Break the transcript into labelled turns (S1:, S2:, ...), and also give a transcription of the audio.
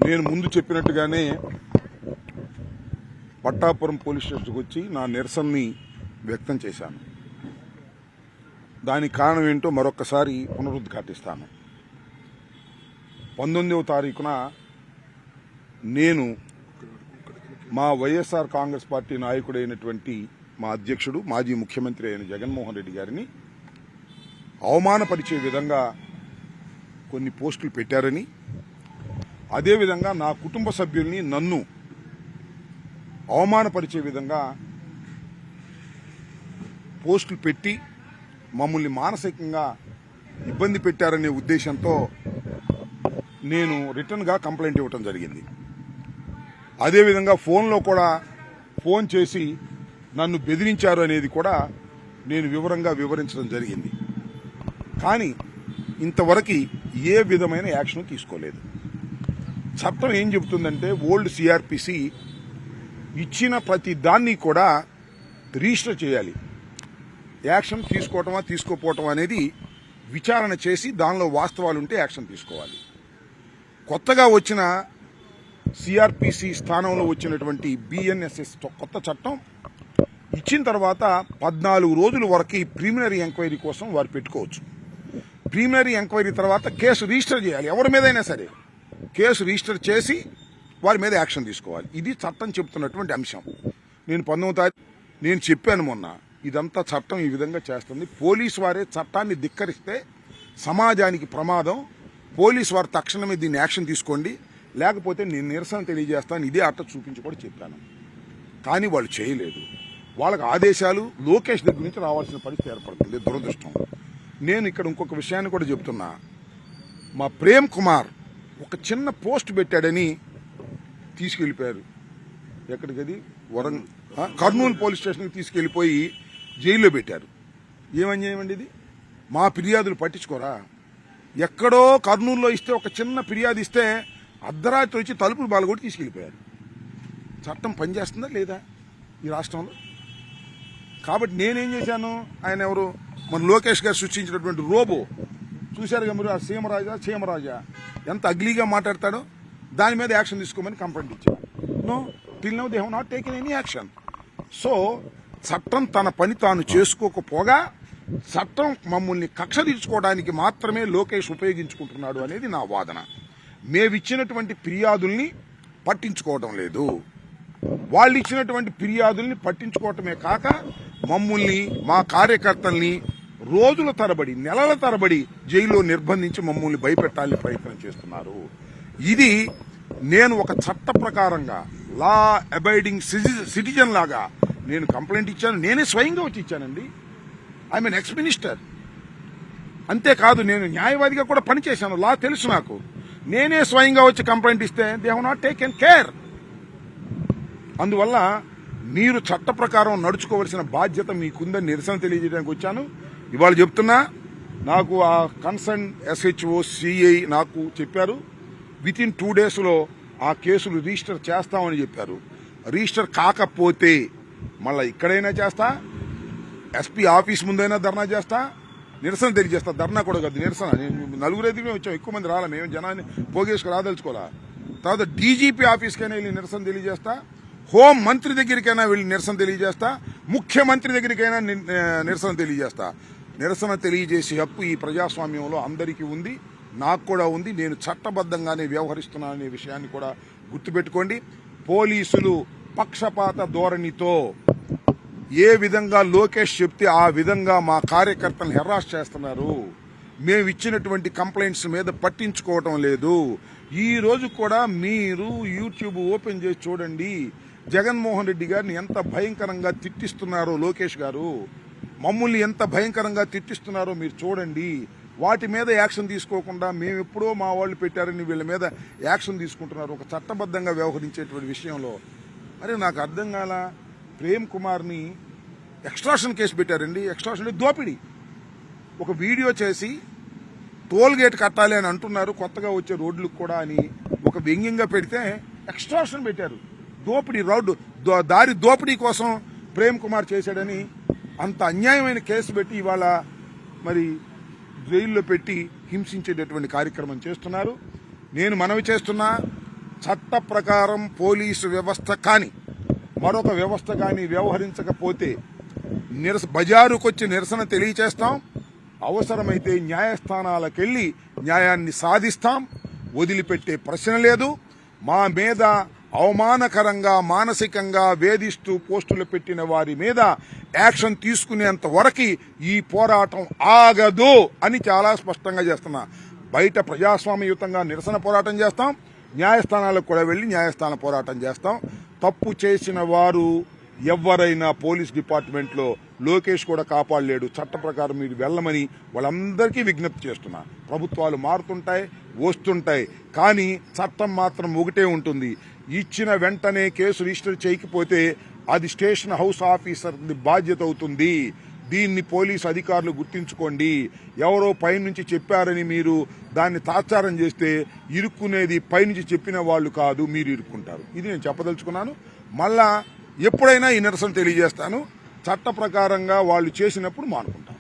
S1: నేను ముందు చెప్పినట్టుగానే పట్టాపురం పోలీస్ స్టేషన్కి వచ్చి నా నిరసనని వ్యక్తం చేశాను. దానికి కారణం ఏంటో మరొకసారి పునరుద్ఘాటిస్తాను. 19వ తారీఖున నేను మా వైఎస్ఆర్ కాంగ్రెస్ పార్టీ నాయకుడైనటువంటి మా అధ్యక్షుడు మాజీ ముఖ్యమంత్రి అయిన జగన్మోహన్ రెడ్డి గారిని అవమానపరిచే విధంగా కొన్ని పోస్టులు పెట్టారని, అదేవిధంగా నా కుటుంబ సభ్యుల్ని నన్ను అవమానపరిచే విధంగా పోస్టులు పెట్టి మమ్మల్ని మానసికంగా ఇబ్బంది పెట్టారనే ఉద్దేశంతో నేను రిటర్న్గా కంప్లైంట్ ఇవ్వటం జరిగింది. అదేవిధంగా ఫోన్లో కూడా ఫోన్ చేసి నన్ను బెదిరించారు అనేది కూడా నేను వివరంగా వివరించడం జరిగింది. కానీ ఇంతవరకు ఏ విధమైన యాక్షన్ తీసుకోలేదు. చట్టం ఏం చెబుతుందంటే ఓల్డ్ సిఆర్పిసి ఇచ్చిన ప్రతి దాన్ని కూడా రిజిస్టర్ చేయాలి. యాక్షన్ తీసుకోవటమా తీసుకోపోవటం అనేది విచారణ చేసి దానిలో వాస్తవాలు ఉంటే యాక్షన్ తీసుకోవాలి. కొత్తగా వచ్చిన సిఆర్పిసి స్థానంలో వచ్చినటువంటి బిఎన్ఎస్ఎస్ కొత్త చట్టం ఇచ్చిన తర్వాత 14 రోజుల వరకు ప్రిలిమినరీ ఎంక్వైరీ కోసం వారు పెట్టుకోవచ్చు. ప్రిలిమినరీ ఎంక్వైరీ తర్వాత కేసు రిజిస్టర్ చేయాలి. ఎవరి మీదైనా సరే కేసు రిజిస్టర్ చేసి వారి మీద యాక్షన్ తీసుకోవాలి. ఇది చట్టం చెబుతున్నటువంటి అంశం. నేను 19వ తారీఖు నేను చెప్పాను మొన్న, ఇదంతా చట్టం ఈ విధంగా చేస్తుంది. పోలీసు వారే చట్టాన్ని ధిక్కరిస్తే సమాజానికి ప్రమాదం. పోలీసు వారు తక్షణమే దీన్ని యాక్షన్ తీసుకోండి, లేకపోతే నేను నిరసన తెలియజేస్తాను, ఇదే అట్ట చూపించి కూడా చెప్పాను. కానీ వాళ్ళు చేయలేదు. వాళ్ళకి ఆదేశాలు లోకేష్ దగ్గర నుంచి రావాల్సిన పరిస్థితి ఏర్పడుతుంది. దురదృష్టం. నేను ఇక్కడ ఇంకొక విషయాన్ని కూడా చెప్తున్నా. మా ప్రేమ్ కుమార్ ఒక చిన్న పోస్ట్ పెట్టాడని తీసుకెళ్లిపోయారు. ఎక్కడికది కర్నూలు పోలీస్ స్టేషన్కి తీసుకెళ్లిపోయి జైల్లో పెట్టారు. ఏమన్యాయమండి ఇది? మా ఫిర్యాదులు పట్టించుకోరా? ఎక్కడో కర్నూలులో ఇస్తే ఒక చిన్న ఫిర్యాదు ఇస్తే అర్ధరాత్రి వచ్చి తలుపులు బాలగొట్టి తీసుకెళ్లిపోయారు. చట్టం పనిచేస్తుందా లేదా ఈ రాష్ట్రంలో? కాబట్టి నేనేం చేశాను, ఆయన ఎవరు మన లోకేష్ గారు సృష్టించినటువంటి రోబో చూశారుగా మీరు, ఆ సీమరాజా ఎంత అగ్లీగా మాట్లాడతాడో, దాని మీద యాక్షన్ తీసుకోమని కంప్లైంట్ ఇచ్చారు. No, till now they have not taken any action. So చట్టం తన పని తాను చేసుకోకపోగా చట్టం మమ్మల్ని కక్ష తీర్చుకోవడానికి మాత్రమే లోకేష్ ఉపయోగించుకుంటున్నాడు అనేది నా వాదన. మేమిచ్చినటువంటి ఫిర్యాదుల్ని పట్టించుకోవడం లేదు. వాళ్ళు ఇచ్చినటువంటి ఫిర్యాదుల్ని పట్టించుకోవటమే కాక మమ్మల్ని, మా కార్యకర్తల్ని రోజుల తరబడి, నెలల తరబడి జైల్లో నిర్బంధించి మమ్మల్ని భయపెట్టాలని ప్రయత్నం చేస్తున్నారు. ఇది నేను ఒక చట్ట ప్రకారంగా లా అబైడింగ్ సిటిజన్ లాగా నేను కంప్లైంట్ ఇచ్చాను. నేనే స్వయంగా వచ్చి ఇచ్చానండి. I mean ex minister. అంతేకాదు నేను న్యాయవాదిగా కూడా పనిచేశాను. లా తెలుసు నాకు. నేనే స్వయంగా వచ్చి కంప్లైంట్ ఇస్తే they have not taken care. అందువల్ల మీరు చట్ట ప్రకారం నడుచుకోవలసిన బాధ్యత మీకుందని నిరసన తెలియజేయడానికి వచ్చాను. ఇవాళ చెప్తున్నా, నాకు ఆ కన్సర్న్ ఎస్హెచ్ఓ సిఐ నాకు చెప్పారు, వితిన్ 2 daysలో ఆ కేసులు రిజిస్టర్ చేస్తామని చెప్పారు. రిజిస్టర్ కాకపోతే మళ్ళీ ఇక్కడైనా చేస్తా, ఎస్పీ ఆఫీస్ ముందైనా ధర్నా చేస్తా, నిరసన తెలియజేస్తా. ధర్నా కూడా కాదు, నిరసన. నేను 4 వచ్చాం, ఎక్కువ మంది రాలే, మేము జనాన్ని పోగేసుకు రాదలుచుకోవాలా. తర్వాత డీజీపీ ఆఫీస్కైనా వెళ్ళి నిరసన తెలియజేస్తా, హోం మంత్రి దగ్గరికైనా వెళ్ళి నిరసన తెలియజేస్తా, ముఖ్యమంత్రి దగ్గరికైనా నిరసన తెలియజేస్తా. నిరసన తెలియజేసే హక్కు ఈ ప్రజాస్వామ్యంలో అందరికీ ఉంది, నాకు కూడా ఉంది. నేను చట్టబద్ధంగానే వ్యవహరిస్తున్నాననే విషయాన్ని కూడా గుర్తుపెట్టుకోండి. పోలీసులు పక్షపాత ధోరణితో ఏ విధంగా లోకేష్ చెప్తే ఆ విధంగా మా కార్యకర్తలను హెరాస్ చేస్తున్నారు. మేము ఇచ్చినటువంటి కంప్లైంట్స్ మీద పట్టించుకోవటం లేదు. ఈ రోజు కూడా మీరు యూట్యూబ్ ఓపెన్ చేసి చూడండి, జగన్మోహన్ రెడ్డి గారిని ఎంత భయంకరంగా తిట్టిస్తున్నారో లోకేష్ గారు, మమ్మల్ని ఎంత భయంకరంగా తిట్టిస్తున్నారో మీరు చూడండి. వాటి మీద యాక్షన్ తీసుకోకుండా మేము ఎప్పుడో మా వాళ్ళు పెట్టారని వీళ్ళ మీద యాక్షన్ తీసుకుంటున్నారు ఒక చట్టబద్ధంగా వ్యవహరించేటువంటి విషయంలో. అరే నాకు అర్థం కాల. ప్రేమ్ కుమార్ని ఎక్స్ట్రాషన్ కేసు పెట్టారండి. ఎక్స్ట్రాషన్ దోపిడీ. ఒక వీడియో చేసి టోల్ గేట్ కట్టాలి అని అంటున్నారు, కొత్తగా వచ్చే రోడ్లకు కూడా అని ఒక వ్యంగ్యంగా పెడితే ఎక్స్ట్రాషన్ పెట్టారు. దోపిడీ, రోడ్డు దారి దోపిడీ కోసం ప్రేమ్ కుమార్ చేశాడని అంత అన్యాయమైన కేసు పెట్టి ఇవాళ మరి జైల్లో పెట్టి హింసించేటటువంటి కార్యక్రమం చేస్తున్నారు. నేను మనవి చేస్తున్నా, చట్ట ప్రకారం పోలీసు వ్యవస్థ కానీ మరొక వ్యవస్థ కానీ వ్యవహరించకపోతే బజారుకొచ్చి నిరసన తెలియచేస్తాం. అవసరమైతే న్యాయస్థానాలకెళ్లి న్యాయాన్ని సాధిస్తాం. వదిలిపెట్టే ప్రశ్న లేదు. మా మీద అవమానకరంగా మానసికంగా వేధిస్తూ పోస్టులు పెట్టిన వారి మీద యాక్షన్ తీసుకునేంత వరకు ఈ పోరాటం ఆగదు అని చాలా స్పష్టంగా చేస్తున్నా. బయట ప్రజాస్వామ్యయుతంగా నిరసన పోరాటం చేస్తాం, న్యాయస్థానాలకు కూడా వెళ్లి న్యాయస్థాన పోరాటం చేస్తాం. తప్పు చేసిన వారు ఎవరైనా పోలీస్ డిపార్ట్మెంట్లో లోకేష్ కూడా కాపాడలేడు. చట్ట ప్రకారం మీరు వెళ్ళమని వాళ్ళందరికీ విజ్ఞప్తి చేస్తున్నా. ప్రభుత్వాలు మారుతుంటాయి, వస్తుంటాయి, కానీ చట్టం మాత్రం ఒకటే ఉంటుంది. ఇచ్చిన వెంటనే కేసు రిజిస్టర్ చేయకపోతే అది స్టేషన్ హౌస్ ఆఫీసర్ బాధ్యత అవుతుంది. దీన్ని పోలీసు అధికారులు గుర్తించుకోండి. ఎవరో పైనుంచి చెప్పారని మీరు దాన్ని తాత్సారం చేస్తే ఇరుక్కునేది పైనుంచి చెప్పిన వాళ్ళు కాదు, మీరు ఇరుక్కుంటారు. ఇది నేను చెప్పదలుచుకున్నాను. మళ్ళా ఎప్పుడైనా ఈ నిరసన తెలియజేస్తాను. చట్ట ప్రకారంగా వాళ్ళు చేసినప్పుడు మానుకుంటాం.